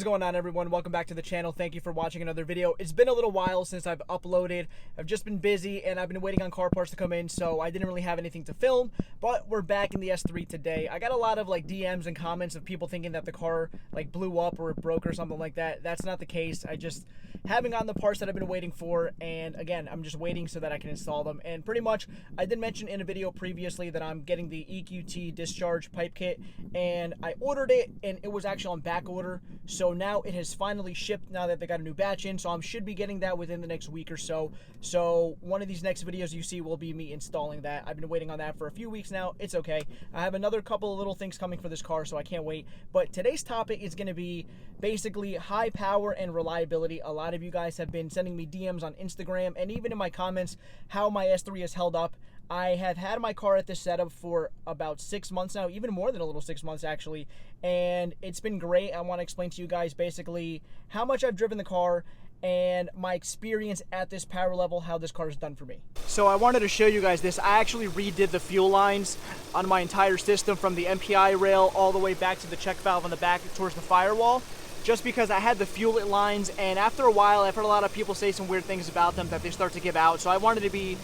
is going on, everyone? Welcome back to the channel. Thank you for watching another video. It's been a little while since I've uploaded. I've just been busy and I've been waiting on car parts to come in, so I didn't really have anything to film, but we're back in the S3 today. I got a lot of DMs and comments of people thinking that the car blew up or it broke or something like that. That's not the case. I just haven't gotten the parts that I've been waiting for, and again, I'm just waiting so that I can install them. And pretty much, I did mention in a video previously that I'm getting the EQT discharge pipe kit, and I ordered it and it was actually on back order. So now it has finally shipped now that they got a new batch in, so I should be getting that within the next week or so. So one of these next videos you see will be me installing that. I've been waiting on that for a few weeks now. It's okay. I have another couple of little things coming for this car, so I can't wait. But today's topic is going to be basically high power and reliability. A lot of you guys have been sending me DMs on Instagram and even in my comments how my S3 has held up. I have had my car at this setup for about 6 months now, even more than a little 6 months actually, and it's been great. I want to explain to you guys basically how much I've driven the car and my experience at this power level, how this car is done for me. So I wanted to show you guys this. I actually redid the fuel lines on my entire system from the MPI rail all the way back to the check valve on the back towards the firewall, just because I had the fuel lines, and after a while I've heard a lot of people say some weird things about them that they start to give out, so I wanted to be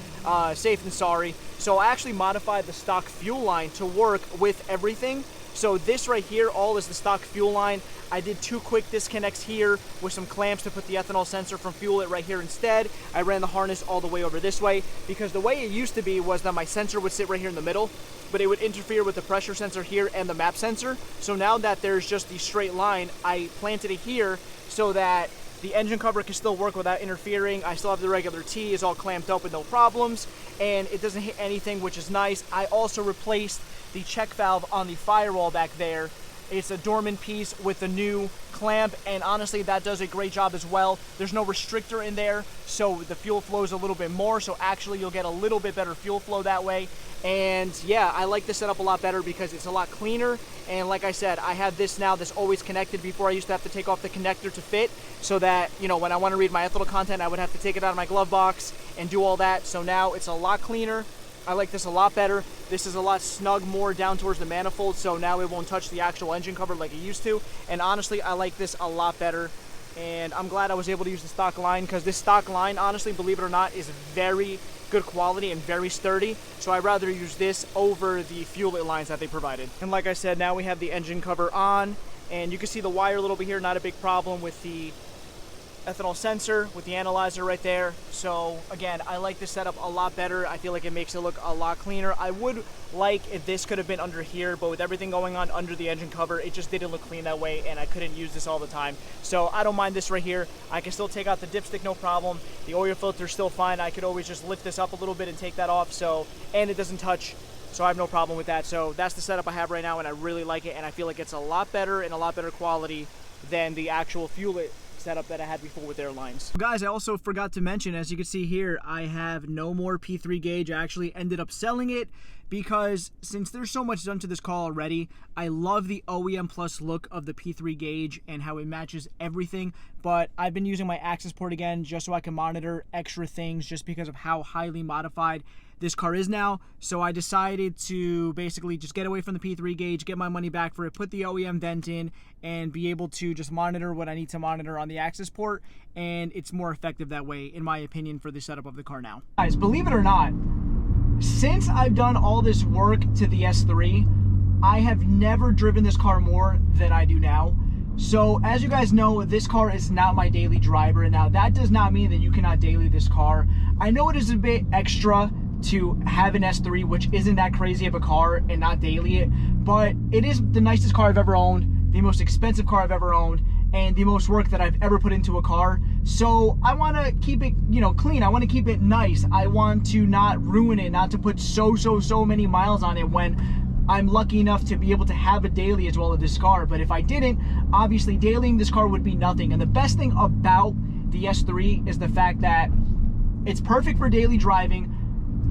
safe than sorry. So I actually modified the stock fuel line to work with everything. So this right here all is the stock fuel line. I did 2 quick disconnects here with some clamps to put the ethanol sensor from Fuel It right here instead. I ran the harness all the way over this way, because the way it used to be was that my sensor would sit right here in the middle, but it would interfere with the pressure sensor here and the map sensor. So now that there's just the straight line, I planted it here so that the engine cover can still work without interfering. I still have the regular T, is all clamped up with no problems, and it doesn't hit anything, which is nice. I also replaced the check valve on the firewall back there. It's a Dorman piece with a new clamp, and honestly that does a great job as well. There's no restrictor in there, so the fuel flows a little bit more, so actually you'll get a little bit better fuel flow that way. And yeah, I like this setup a lot better because it's a lot cleaner. And like I said, I have this now that's always connected. Before I used to have to take off the connector to fit, so that, you know, when I want to read my ethanol content, I would have to take it out of my glove box and do all that. So now it's a lot cleaner. I like this a lot better. This is a lot snug, more down towards the manifold, so now it won't touch the actual engine cover like it used to. And honestly, I like this a lot better. And I'm glad I was able to use the stock line, because this stock line, honestly, believe it or not, is very good quality and very sturdy. So I'd rather use this over the Fuel It lines that they provided. And like I said, now we have the engine cover on, and you can see the wire a little bit here, not a big problem with the ethanol sensor, with the analyzer right there. So again, I like this setup a lot better. I feel like it makes it look a lot cleaner. I would like if this could have been under here, but with everything going on under the engine cover, it just didn't look clean that way, and I couldn't use this all the time. So I don't mind this right here. I can still take out the dipstick, no problem. The oil filter is still fine. I could always just lift this up a little bit and take that off, so, and it doesn't touch, so I have no problem with that. So that's the setup I have right now, and I really like it, and I feel like it's a lot better and a lot better quality than the actual Fuel It setup that I had before with their lines. Guys, I also forgot to mention, as you can see here, I have no more P3 gauge. I actually ended up selling it because since there's so much done to this car already, I love the OEM Plus look of the P3 gauge and how it matches everything, but I've been using my access port again just so I can monitor extra things, just because of how highly modified this car is now. So I decided to basically just get away from the P3 gauge, get my money back for it, put the OEM vent in, and be able to just monitor what I need to monitor on the access port, and it's more effective that way, in my opinion, for the setup of the car now. Guys, believe it or not, since I've done all this work to the S3, I have never driven this car more than I do now. So as you guys know, this car is not my daily driver. Now that does not mean that you cannot daily this car. I know it is a bit extra to have an S3, which isn't that crazy of a car, and not daily it, but it is the nicest car I've ever owned, the most expensive car I've ever owned, and the most work that I've ever put into a car. So I want to keep it, you know, clean. I want to keep it nice. I want to not ruin it, not to put so many miles on it when I'm lucky enough to be able to have a daily as well as this car. But if I didn't, obviously dailying this car would be nothing. And the best thing about the S3 is the fact that it's perfect for daily driving,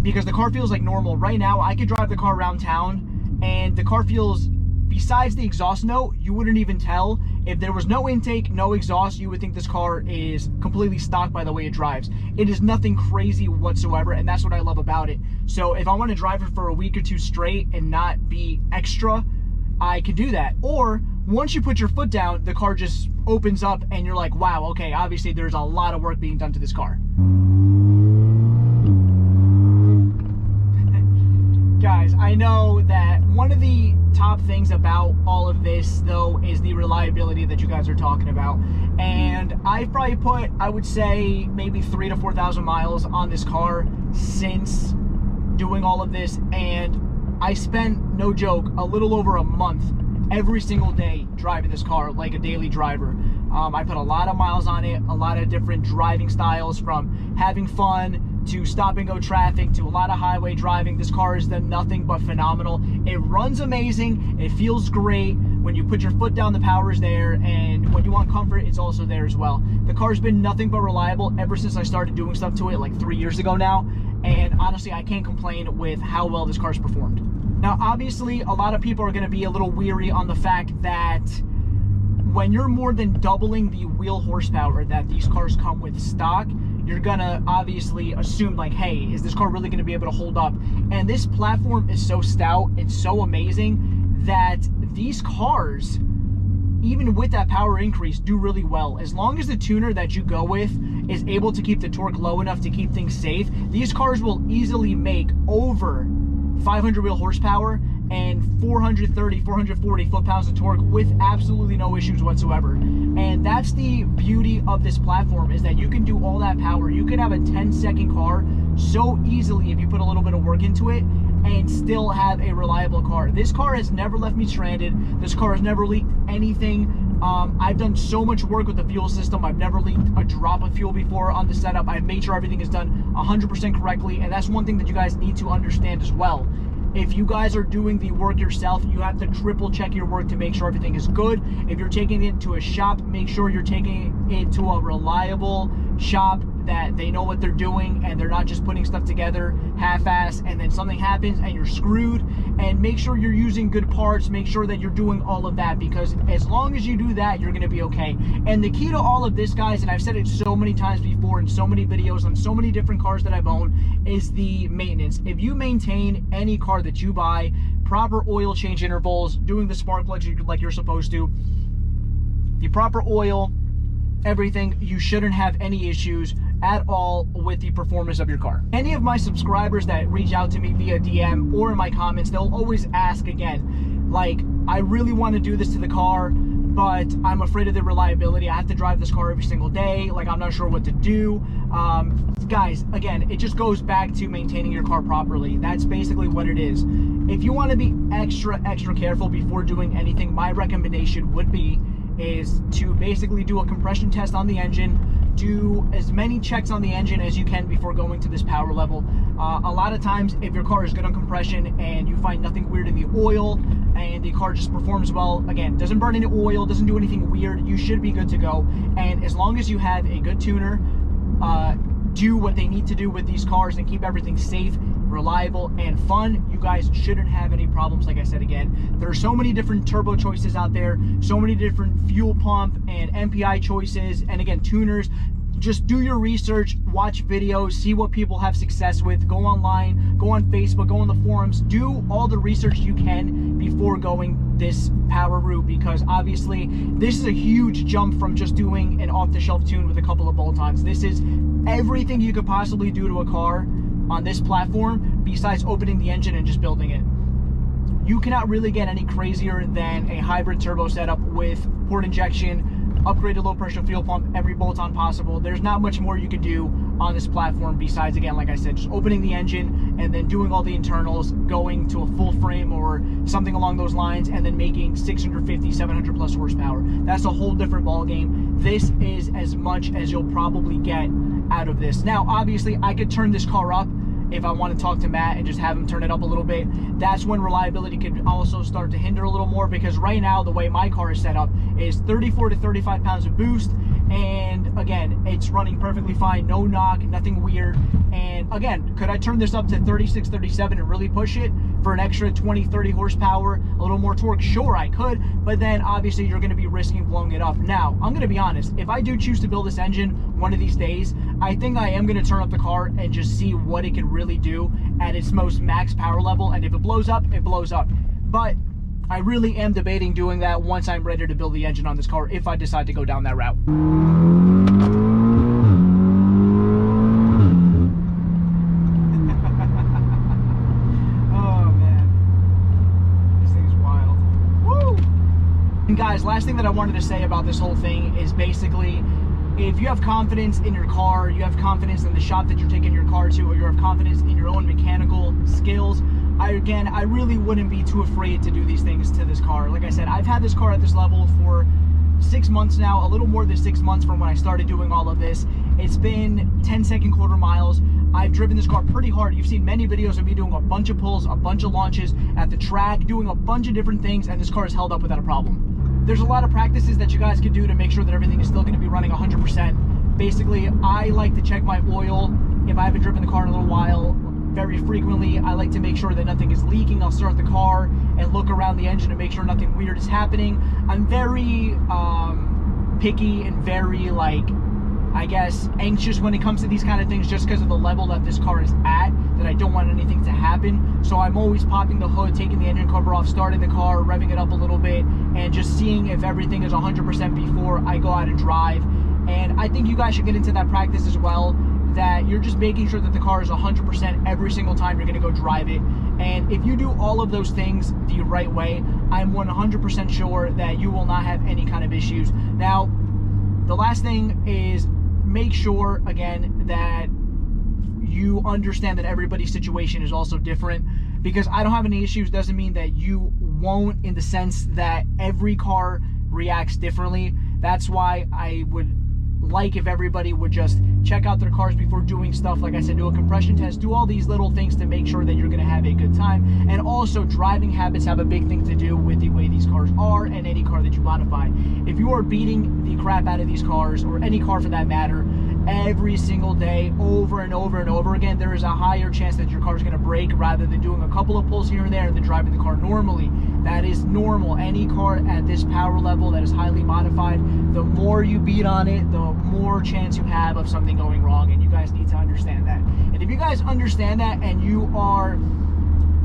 because the car feels like normal. Right now, I could drive the car around town and the car feels, besides the exhaust note, you wouldn't even tell. If there was no intake, no exhaust, you would think this car is completely stock by the way it drives. It is nothing crazy whatsoever, and that's what I love about it. So if I want to drive it for a week or two straight and not be extra, I could do that. Or once you put your foot down, the car just opens up and you're like, wow, okay, obviously there's a lot of work being done to this car. Guys, I know that one of the top things about all of this, though, is the reliability that you guys are talking about. And I've probably put, I would say, maybe 3,000 to 4,000 miles on this car since doing all of this. And I spent, no joke, a little over a month every single day driving this car like a daily driver. I put a lot of miles on it, a lot of different driving styles, from having fun to stop and go traffic to a lot of highway driving. This car has done nothing but phenomenal. It runs amazing. It feels great. When you put your foot down, the power is there, and when you want comfort, it's also there as well. The car's been nothing but reliable ever since I started doing stuff to it like 3 years ago now, and honestly, I can't complain with how well this car's performed. Now, obviously, a lot of people are going to be a little weary on the fact that when you're more than doubling the wheel horsepower that these cars come with stock, you're gonna obviously assume like, hey, is this car really gonna be able to hold up? And this platform is so stout, it's so amazing that these cars, even with that power increase, do really well. As long as the tuner that you go with is able to keep the torque low enough to keep things safe, these cars will easily make over 500 wheel horsepower and 430, 440 foot-pounds of torque with absolutely no issues whatsoever. And that's the beauty of this platform, is that you can do all that power. You can have a 10-second car so easily if you put a little bit of work into it and still have a reliable car. This car has never left me stranded. This car has never leaked anything. I've done so much work with the fuel system. I've never leaked a drop of fuel before on the setup. I've made sure everything is done 100% correctly, and that's one thing that you guys need to understand as well. If you guys are doing the work yourself, you have to triple check your work to make sure everything is good. If you're taking it to a shop, make sure you're taking it to a reliable shop that they know what they're doing and they're not just putting stuff together half-ass and then something happens and you're screwed. And make sure you're using good parts, make sure that you're doing all of that, because as long as you do that, you're gonna be okay. And the key to all of this, guys, and I've said it so many times before in so many videos on so many different cars that I've owned, is the maintenance. If you maintain any car that you buy, proper oil change intervals, doing the spark plugs like you're supposed to, the proper oil, everything, you shouldn't have any issues at all with the performance of your car. Any of my subscribers that reach out to me via DM or in my comments, they'll always ask again, like, I really want to do this to the car, but I'm afraid of the reliability. I have to drive this car every single day. Like, I'm not sure what to do. Guys, again, it just goes back to maintaining your car properly. That's basically what it is. If you want to be extra careful before doing anything, my recommendation would be is to basically do a compression test on the engine, do as many checks on the engine as you can before going to this power level. A lot of times, if your car is good on compression and you find nothing weird in the oil and the car just performs well, again, doesn't burn any oil, doesn't do anything weird, you should be good to go. And as long as you have a good tuner, do what they need to do with these cars and keep everything safe, reliable, and fun, you guys shouldn't have any problems. Like I said, again, there are so many different turbo choices out there, so many different fuel pump and MPI choices, and again, tuners. Just do your research, watch videos, see what people have success with, go online, go on Facebook, go on the forums, do all the research you can before going this power route, because obviously this is a huge jump from just doing an off-the-shelf tune with a couple of bolt-ons. This is everything you could possibly do to a car on this platform besides opening the engine and just building it. You cannot really get any crazier than a hybrid turbo setup with port injection, upgraded low pressure fuel pump, every bolt-on possible. There's not much more you could do on this platform besides, again, like I said, just opening the engine and then doing all the internals, going to a full frame or something along those lines, and then making 650, 700 plus horsepower. That's a whole different ball game. This is as much as you'll probably get out of this. Now, obviously, I could turn this car up if I want to talk to Matt and just have him turn it up a little bit. That's when reliability could also start to hinder a little more, because right now the way my car is set up is 34 to 35 pounds of boost, and again, it's running perfectly fine, no knock, nothing weird. And again, could I turn this up to 36, 37 and really push it for an extra 20, 30 horsepower, a little more torque? Sure, I could, but then obviously you're going to be risking blowing it up. Now, I'm going to be honest, if I do choose to build this engine one of these days, I think I am going to turn up the car and just see what it can really do at its most max power level, and if it blows up, it blows up. But I really am debating doing that once I'm ready to build the engine on this car, if I decide to go down that route. And guys, last thing that I wanted to say about this whole thing is basically, if you have confidence in your car, you have confidence in the shop that you're taking your car to, or you have confidence in your own mechanical skills, I really wouldn't be too afraid to do these things to this car. Like I said, I've had this car at this level for 6 months now, a little more than 6 months from when I started doing all of this. It's been 10-second quarter miles. I've driven this car pretty hard. You've seen many videos of me doing a bunch of pulls, a bunch of launches at the track, doing a bunch of different things, and this car is held up without a problem. There's a lot of practices that you guys can do to make sure that everything is still going to be running 100%. Basically, I like to check my oil if I haven't driven the car in a little while. Very frequently, I like to make sure that nothing is leaking. I'll start the car and look around the engine to make sure nothing weird is happening. I'm very picky and very, I guess, anxious when it comes to these kind of things, just because of the level that this car is at, that I don't want anything to happen. So I'm always popping the hood, taking the engine cover off, starting the car, revving it up a little bit, and just seeing if everything is 100% before I go out and drive. And I think you guys should get into that practice as well, that you're just making sure that the car is 100% every single time you're going to go drive it. And if you do all of those things the right way, I'm 100% sure that you will not have any kind of issues. Now, the last thing is, make sure, again, that you understand that everybody's situation is also different. Because I don't have any issues doesn't mean that you won't, in the sense that every car reacts differently. That's why I would like if everybody would just check out their cars before doing stuff. Like I said, do a compression test, do all these little things to make sure that you're going to have a good time. And also, driving habits have a big thing to do with the way these cars are, and any car that you modify. If you are beating the crap out of these cars, or any car for that matter, every single day, over and over and over again, there is a higher chance that your car is going to break, rather than doing a couple of pulls here and there and then driving the car normally. That is normal. Any car at this power level that is highly modified, the more you beat on it, the more chance you have of something going wrong, and you guys need to understand that. And if you guys understand that, and you are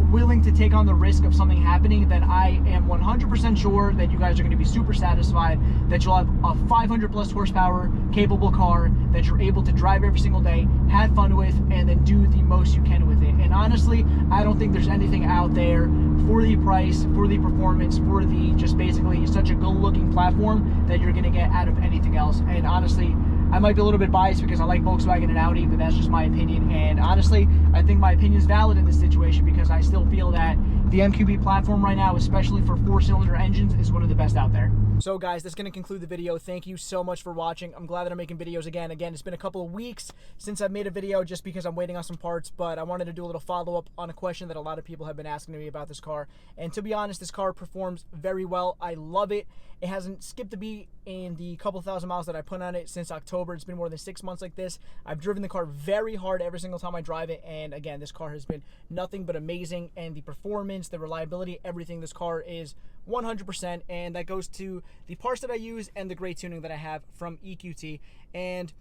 willing to take on the risk of something happening, then I am 100% sure that you guys are going to be super satisfied, that you'll have a 500 plus horsepower capable car that you're able to drive every single day, have fun with, and then do the most you can with it. And honestly, I don't think there's anything out there for the price, for the performance, for the just basically such a good looking platform that you're going to get out of anything else. And honestly, I might be a little bit biased because I like Volkswagen and Audi, but that's just my opinion. And honestly, I think my opinion is valid in this situation, because I still feel that the MQB platform right now, especially for 4-cylinder engines, is one of the best out there. So guys, that's going to conclude the video. Thank you so much for watching. I'm glad that I'm making videos again. Again, it's been a couple of weeks since I've made a video, just because I'm waiting on some parts, but I wanted to do a little follow-up on a question that a lot of people have been asking me about this car. And to be honest, this car performs very well. I love it. It hasn't skipped a beat in the couple thousand miles that I put on it since October. It's been more than 6 months like this. I've driven the car very hard every single time I drive it, and again, this car has been nothing but amazing. And the performance, the reliability, everything, this car is 100%, and that goes to the parts that I use and the great tuning that I have from EQT. And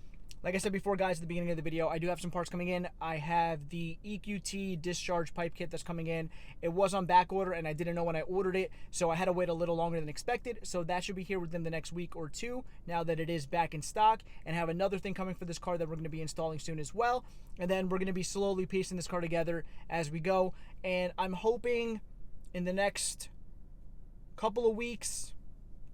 like I said before, guys, at the beginning of the video, I do have some parts coming in. I have the EQT discharge pipe kit that's coming in. It was on back order, and I didn't know when I ordered it, so I had to wait a little longer than expected. So that should be here within the next week or two, now that it is back in stock. And have another thing coming for this car that we're going to be installing soon as well. And then we're going to be slowly piecing this car together as we go. And I'm hoping in the next couple of weeks,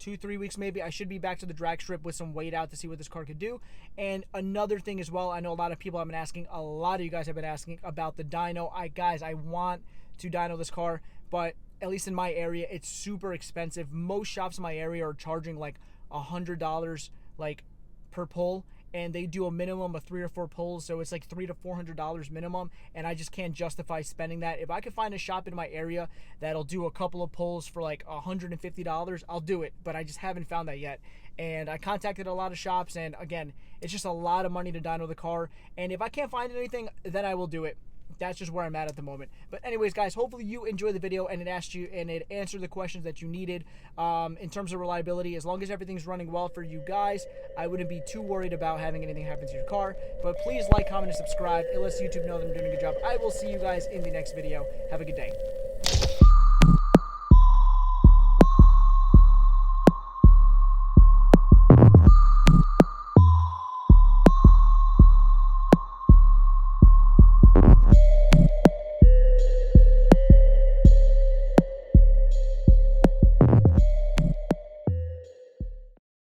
2-3 weeks maybe, I should be back to the drag strip with some weight out to see what this car could do. And another thing as well, I know a lot of people have been asking, a lot of you guys have been asking about the dyno. Guys, I want to dyno this car, but at least in my area, it's super expensive. Most shops in my area are charging like $100 like per pull, and they do a minimum of 3 or 4 pulls, so it's like $300 to $400 minimum, and I just can't justify spending that. If I could find a shop in my area that'll do a couple of pulls for like $150, I'll do it, but I just haven't found that yet. And I contacted a lot of shops, and again, it's just a lot of money to dyno the car, and if I can't find anything, then I will do it. That's just where I'm at the moment. But anyways, guys, hopefully you enjoyed the video, and it answered the questions that you needed in terms of reliability. As long as everything's running well for you guys, I wouldn't be too worried about having anything happen to your car. But please like, comment, and subscribe. It lets YouTube know that I'm doing a good job. I will see you guys in the next video. Have a good day.